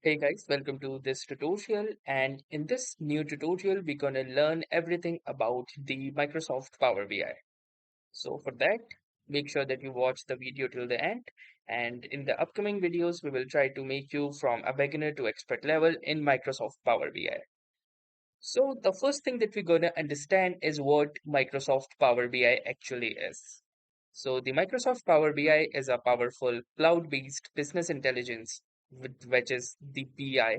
Hey guys, welcome to this tutorial. And in this new tutorial, we're going to learn everything about the Microsoft Power BI. So for that, make sure that you watch the video till the end. And in the upcoming videos, we will try to make you from a beginner to expert level in Microsoft Power BI. So the first thing that we're going to understand is what Microsoft Power BI actually is. So the Microsoft Power BI is a powerful cloud-based business intelligence, which is the BI.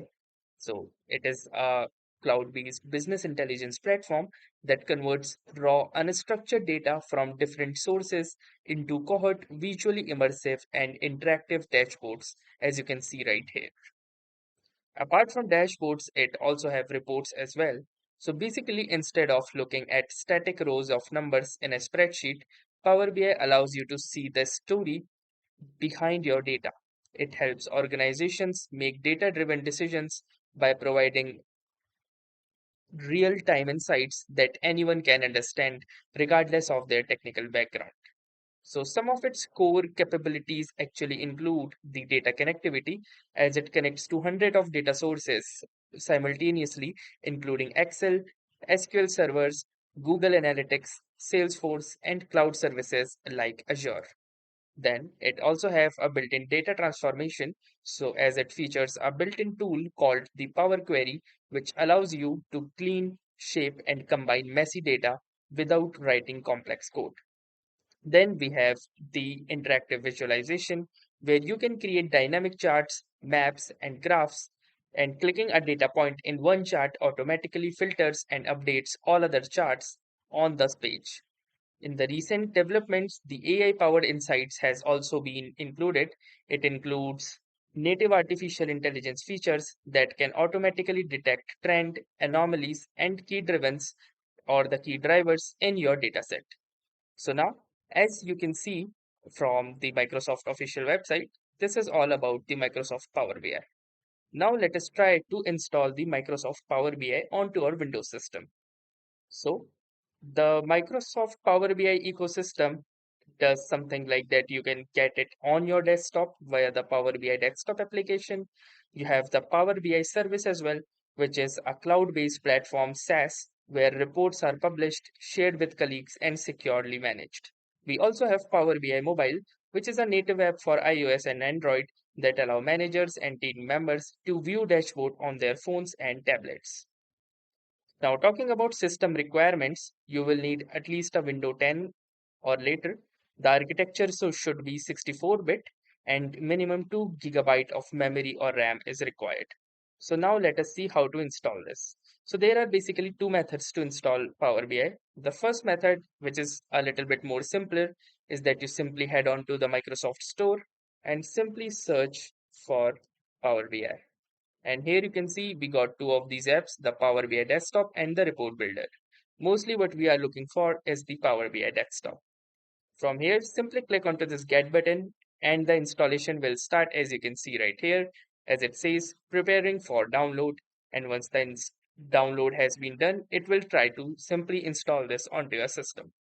So it is a cloud-based business intelligence platform that converts raw unstructured data from different sources into cohort, visually immersive and interactive dashboards, as you can see right here. Apart from dashboards, it also have reports as well. So basically, instead of looking at static rows of numbers in a spreadsheet, Power BI allows you to see the story behind your data. It helps organizations make data-driven decisions by providing real-time insights that anyone can understand regardless of their technical background. So some of its core capabilities actually include the data connectivity, as it connects to hundreds of data sources simultaneously, including Excel, SQL servers, Google Analytics, Salesforce, and cloud services like Azure. Then it also have a built-in data transformation, so as it features a built-in tool called the Power Query, which allows you to clean, shape, and combine messy data without writing complex code. Then we have the interactive visualization, where you can create dynamic charts, maps, and graphs. And clicking a data point in one chart automatically filters and updates all other charts on this page. In the recent developments, the AI-powered insights has also been included. It includes native artificial intelligence features that can automatically detect trend, anomalies, and key drivens or the key drivers in your dataset. So now, as you can see from the Microsoft official website, this is all about the Microsoft Power BI. Now let us try to install the Microsoft Power BI onto our Windows system. So the Microsoft Power BI ecosystem does something like that. You can get it on your desktop via the Power BI desktop application. You have the Power BI service as well, which is a cloud-based platform SaaS where reports are published, shared with colleagues, and securely managed. We also have Power BI Mobile, which is a native app for iOS and Android that allow managers and team members to view dashboard on their phones and tablets. Now, talking about system requirements, you will need at least a Windows 10 or later. The architecture should be 64-bit and minimum 2 GB of memory or RAM is required. So now let us see how to install this. So there are basically two methods to install Power BI. The first method, which is a little bit more simpler, is that you simply head on to the Microsoft Store and simply search for Power BI. And here you can see we got two of these apps, the Power BI Desktop and the Report Builder. Mostly what we are looking for is the Power BI Desktop. From here, simply click onto this Get button and the installation will start, as you can see right here, as it says preparing for download. And once the download has been done, it will try to simply install this onto your system.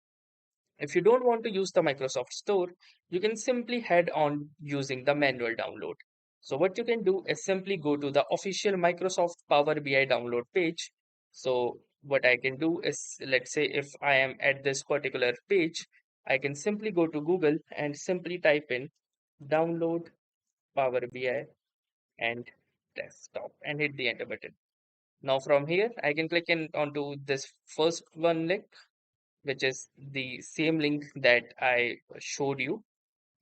If you don't want to use the Microsoft Store, you can simply head on using the manual download. So what you can do is simply go to the official Microsoft Power BI download page. So what I can do is, let's say if I am at this particular page, I can simply go to Google and simply type in download Power BI and desktop and hit the enter button. Now from here, I can click in onto this first one link, which is the same link that I showed you.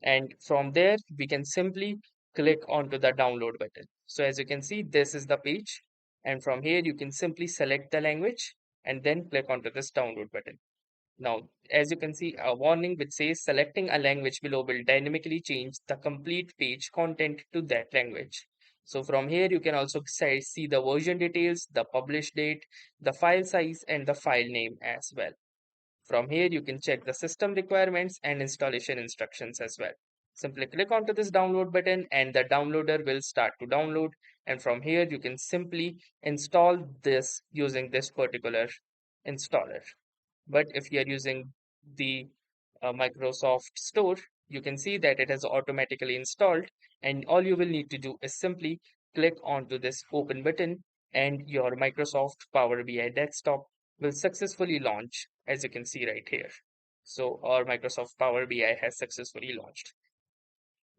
And from there, we can simply click onto the download button. So as you can see, this is the page. And from here, you can simply select the language and then click onto this download button. Now, as you can see, a warning which says selecting a language below will dynamically change the complete page content to that language. So from here, you can also see the version details, the publish date, the file size, and the file name as well. From here, you can check the system requirements and installation instructions as well. Simply click onto this download button and the downloader will start to download. And from here, you can simply install this using this particular installer. But if you are using the Microsoft Store, you can see that it has automatically installed and all you will need to do is simply click onto this open button and your Microsoft Power BI desktop will successfully launch, as you can see right here. So our Microsoft Power BI has successfully launched.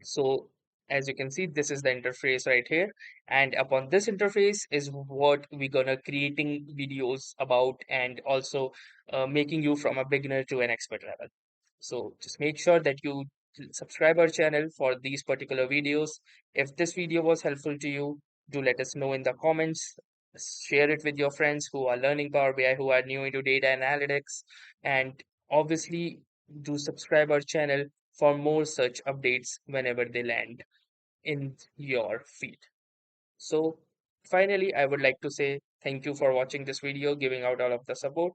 So as you can see, this is the interface right here. And upon this interface is what we're gonna creating videos about, and also making you from a beginner to an expert level. So just make sure that you subscribe our channel for these particular videos. If this video was helpful to you, do let us know in the comments. Share it with your friends who are learning Power BI, who are new into data analytics, and obviously do subscribe our channel for more such updates whenever they land in your feed. So finally, I would like to say thank you for watching this video, giving out all of the support.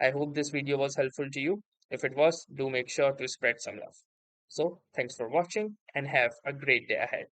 I hope this video was helpful to you. If it was, do make sure to spread some love. So thanks for watching and have a great day ahead.